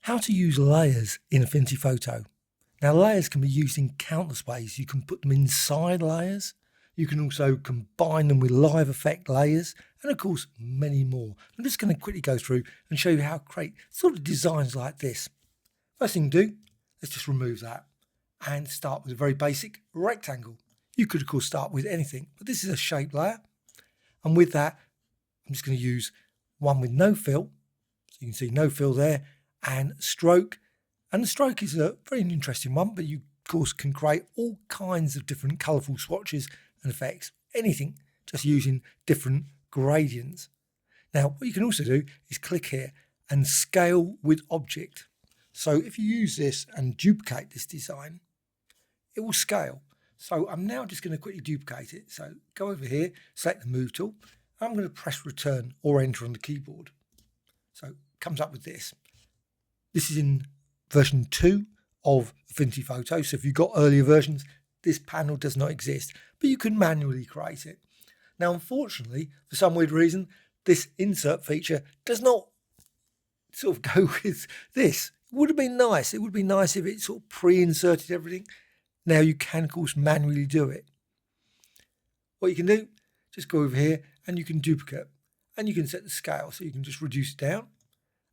How to use layers in Affinity Photo. Now, layers can be used in countless ways. You can put them inside layers. You can also combine them with live effect layers, and of course, many more. I'm just going to quickly go through and show you how to create sort of designs like this. First thing to do, let's just remove that and start with a very basic rectangle. You could, of course, start with anything, but this is a shape layer. And with that, I'm just going to use one with no fill. So you can see no fill there, and stroke. And the stroke is a very interesting one, but you of course can create all kinds of different colourful swatches and effects, anything, just using different gradients. Now what you can also do is click here and scale with object. So if you use this and duplicate this design, it will scale. So I'm now just going to quickly duplicate it. So go over here, select the move tool. I'm going to press return or enter on the keyboard. So it comes up with this. This is in version 2 of Affinity Photo. So if you've got earlier versions, this panel does not exist, but you can manually create it. Now, unfortunately, for some weird reason, this insert feature does not sort of go with this. It would have been nice. It would be nice if it sort of pre-inserted everything. Now you can, of course, manually do it. What you can do, just go over here and you can duplicate and you can set the scale. So you can just reduce it down.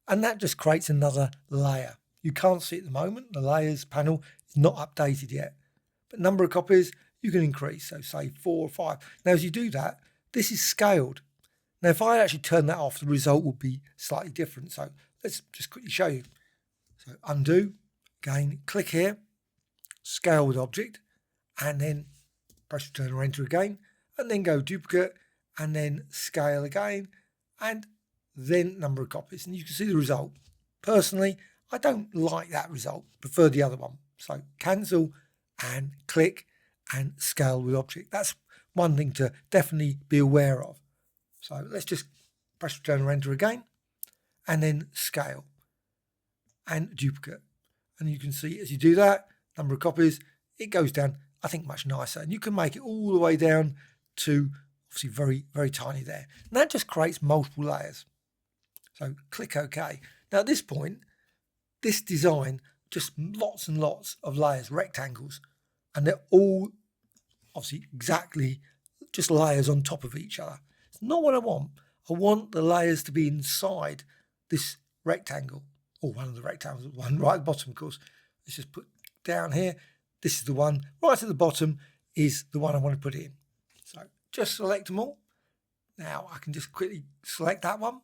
And that just creates another layer. You can't see it at the moment. The layers panel is not updated yet. But number of copies you can increase. So say 4 or 5. Now as you do that, this is scaled. Now if I actually turn that off, the result will be slightly different. So let's just quickly show you. So undo, again, click here, scale with object, and then press return or enter again, and then go duplicate, and then scale again, and then number of copies, and you can see the result. Personally, I don't like that result, prefer the other one. So cancel and click and scale with object. That's one thing to definitely be aware of. So let's just press return or enter again, and then scale and duplicate. And you can see as you do that, number of copies, it goes down, I think, much nicer. And you can make it all the way down to obviously very, very tiny there. And that just creates multiple layers. So click OK. Now at this point, this design, just lots and lots of layers, rectangles, and they're all obviously exactly just layers on top of each other. It's not what I want. I want the layers to be inside this rectangle, or one of the rectangles, one right at the bottom, of course. Let's just put down here. This is the one right at the bottom is the one I want to put in. So just select them all. Now I can just quickly select that one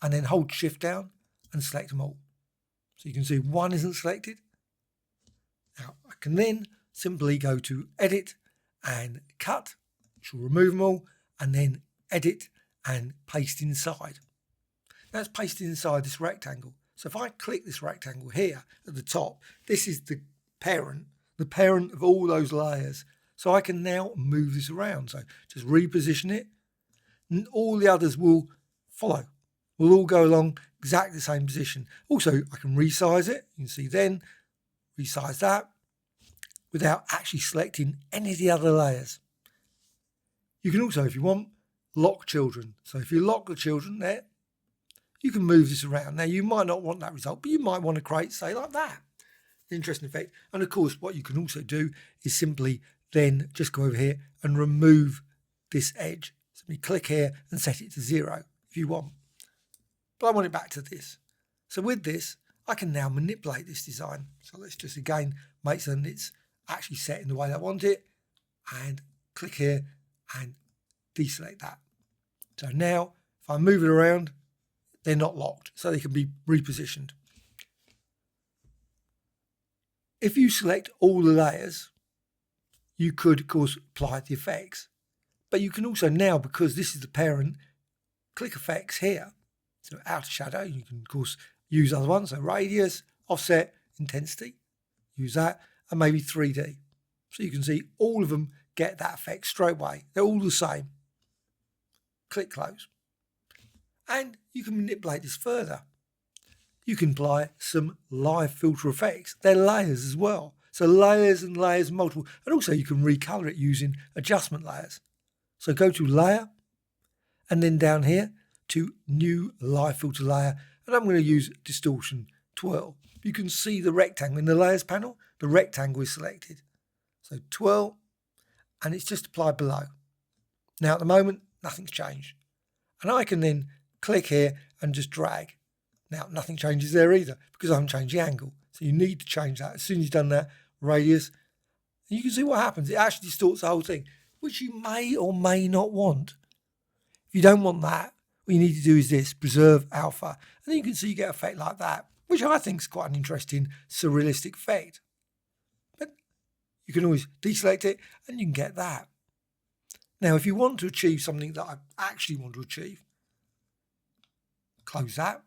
and then hold shift down and select them all. So you can see one isn't selected. Now I can then simply go to edit and cut, which will remove them all, and then edit and paste inside. That's pasted inside this rectangle. So if I click this rectangle here at the top, this is the parent of all those layers. So I can now move this around. So just reposition it, and all the others will follow. We'll all go along exactly the same position. Also, I can resize it. You can see then, resize that without actually selecting any of the other layers. You can also, if you want, lock children. So if you lock the children there, you can move this around. Now you might not want that result, but you might want to create, say, like that. Interesting effect. And of course, what you can also do is simply then just go over here and remove this edge. Simply click here and set it to 0 if you want. But I want it back to this. So with this, I can now manipulate this design. So let's just again make certain it's actually set in the way that I want it, and click here and deselect that. So now if I move it around, they're not locked, so they can be repositioned. If you select all the layers, you could, of course, apply the effects. But you can also now, because this is the parent, click effects here. So outer shadow, you can, of course, use other ones. So radius, offset, intensity, use that, and maybe 3D. So you can see all of them get that effect straight away. They're all the same. Click close. And you can manipulate this further. You can apply some live filter effects. They're layers as well. So layers and layers, multiple. And also you can recolor it using adjustment layers. So go to layer, and then down here to new live filter layer. And I'm going to use distortion twirl, you can see the rectangle in the layers panel. The rectangle is selected. So twirl, and it's just applied below. Now at the moment, nothing's changed. And I can then click here and just drag. Now nothing changes there either because I haven't changed the angle. So you need to change that. As soon as you've done that, radius, and you can see what happens. It actually distorts the whole thing, which you may or may not want. If you don't want that, what you need to do is this, preserve alpha. And then you can see you get an effect like that, which I think is quite an interesting surrealistic effect. But you can always deselect it and you can get that. Now, if you want to achieve something that I actually want to achieve, close that.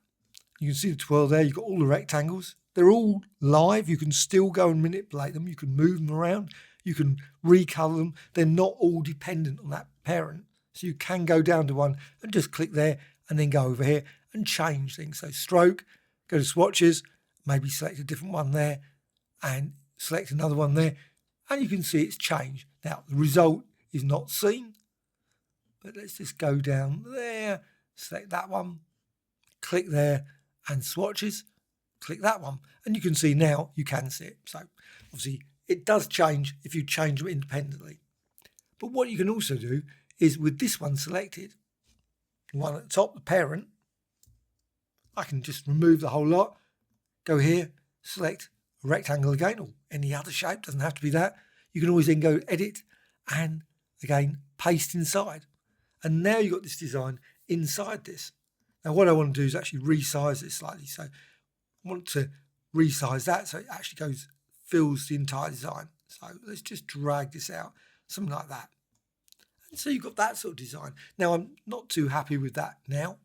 You can see the twirl there. You've got all the rectangles. They're all live. You can still go and manipulate them. You can move them around. You can recolor them. They're not all dependent on that parent. So you can go down to one and just click there and then go over here and change things. So stroke, go to swatches, maybe select a different one there and select another one there. And you can see it's changed. Now, the result is not seen. But let's just go down there, select that one, click there and swatches, click that one. And you can see now you can see it. So obviously it does change if you change them independently. But what you can also do is with this one selected, the one at the top, the parent, I can just remove the whole lot, go here, select a rectangle again or any other shape, doesn't have to be that. You can always then go edit and again paste inside. And now you've got this design inside this. Now what I want to do is actually resize this slightly. So I want to resize that so it actually fills the entire design. So let's just drag this out, something like that. And so you've got that sort of design. Now I'm not too happy with that now,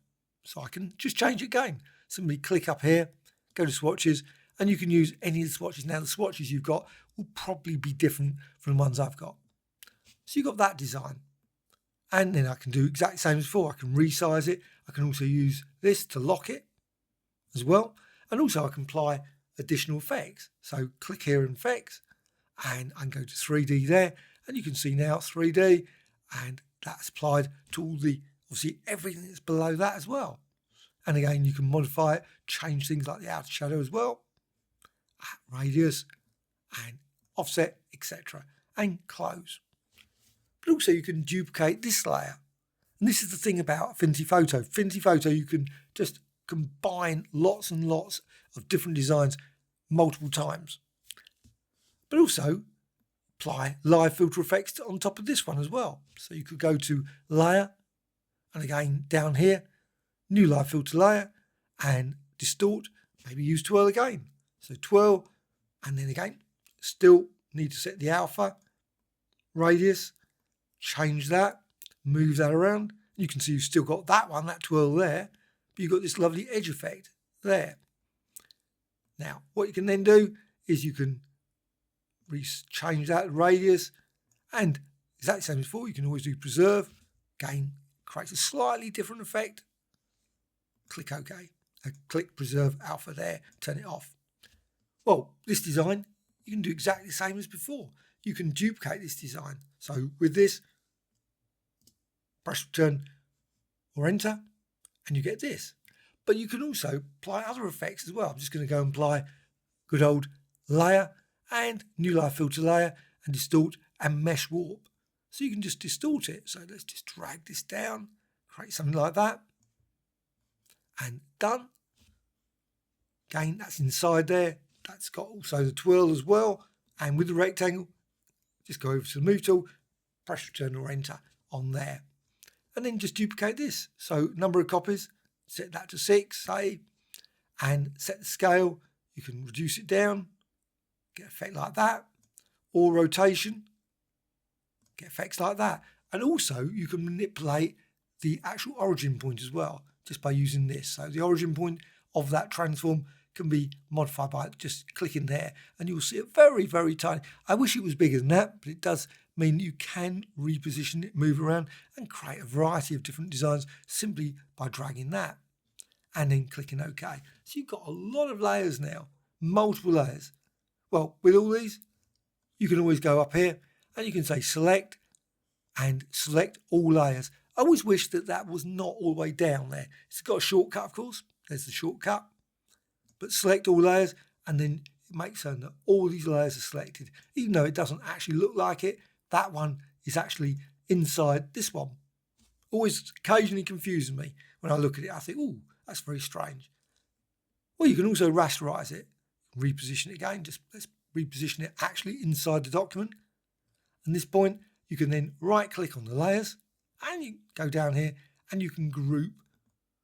so I can just change it again. Simply click up here, go to swatches, and you can use any of the swatches. Now the swatches you've got will probably be different from the ones I've got. So you've got that design. And then I can do exactly the same as before. I can resize it. I can also use this to lock it as well. And also I can apply additional effects. So click here in effects and I can go to 3D there. And you can see now 3D and that's applied to all the, obviously everything that's below that as well. And again, you can modify it, change things like the outer shadow as well, radius and offset, etc. and close. But also you can duplicate this layer. And this is the thing about Affinity Photo. Affinity Photo, you can just combine lots and lots of different designs multiple times. But also apply live filter effects on top of this one as well. So you could go to layer and again down here, new live filter layer and distort, maybe use twirl again. So twirl and then again, still need to set the alpha, radius, change that, move that around. You can see you've still got that one, that twirl there, but you've got this lovely edge effect there. Now, what you can then do is you can change that radius and exactly the same as before, you can always do preserve. Again, creates a slightly different effect. Click OK. Click preserve alpha there, turn it off. Well, this design, you can do exactly the same as before. You can duplicate this design. So with this, press return or enter and you get this. But you can also apply other effects as well. I'm just going to go and apply good old layer and new live filter layer and distort and mesh warp. So you can just distort it. So let's just drag this down, create something like that and done. Again, that's inside there. That's got also the twirl as well. And with the rectangle, just go over to the move tool, press return or enter on there. And then just duplicate this. So number of copies, set that to 6, say, and set the scale. You can reduce it down, get an effect like that, or rotation, get effects like that. And also you can manipulate the actual origin point as well, just by using this. So the origin point of that transform can be modified by just clicking there and you'll see it very, very tiny. I wish it was bigger than that, but it does mean you can reposition it, move around and create a variety of different designs simply by dragging that and then clicking OK. So you've got a lot of layers now, multiple layers. Well, with all these, you can always go up here and you can say select and select all layers. I always wish that that was not all the way down there. It's got a shortcut, of course. There's the shortcut. but select all layers, and then it makes certain that all these layers are selected. Even though it doesn't actually look like it, that one is actually inside this one. Always occasionally confuses me when I look at it. I think, oh, that's very strange. Well, you can also rasterize it, reposition it again. Just let's reposition it actually inside the document. At this point, you can then right click on the layers and you go down here and you can group.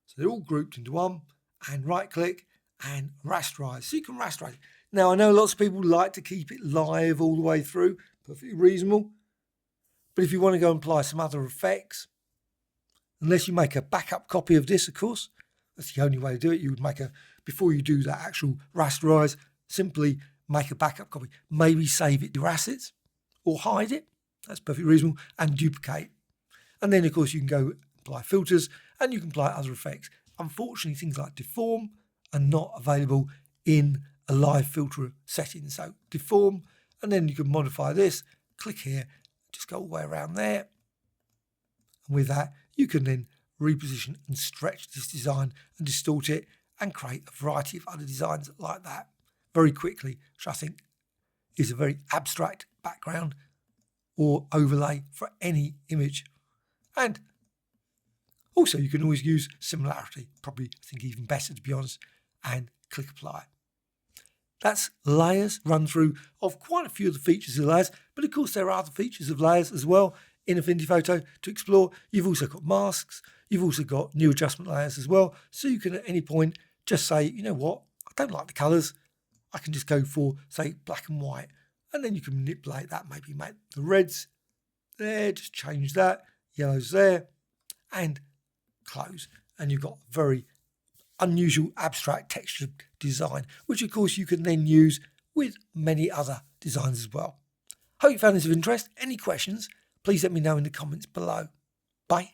So they're all grouped into one, and right click and rasterize. So you can rasterize it. Now, I know lots of people like to keep it live all the way through, perfectly reasonable. But if you want to go and apply some other effects, unless you make a backup copy of this, of course, that's the only way to do it. You would make before you do that actual rasterize, simply make a backup copy. Maybe save it to your assets or hide it. That's perfectly reasonable, and duplicate. And then, of course, you can go apply filters and you can apply other effects. Unfortunately, things like deform are not available in a live filter setting. So deform, and then you can modify this, click here, just go all the way around there. And with that, you can then reposition and stretch this design and distort it and create a variety of other designs like that very quickly, which I think is a very abstract background or overlay for any image. And also you can always use similarity, probably I think even better to be honest, and click apply. That's layers, run through of quite a few of the features of layers, but of course there are other features of layers as well in Affinity Photo to explore. You've also got masks, you've also got new adjustment layers as well, so you can at any point just say, you know what, I don't like the colours, I can just go for, say, black and white, and then you can manipulate that, maybe make the reds there, just change that, yellows there, and close, and you've got very unusual abstract textured design, which of course you can then use with many other designs as well. Hope you found this of interest. Any questions, please let me know in the comments below. Bye.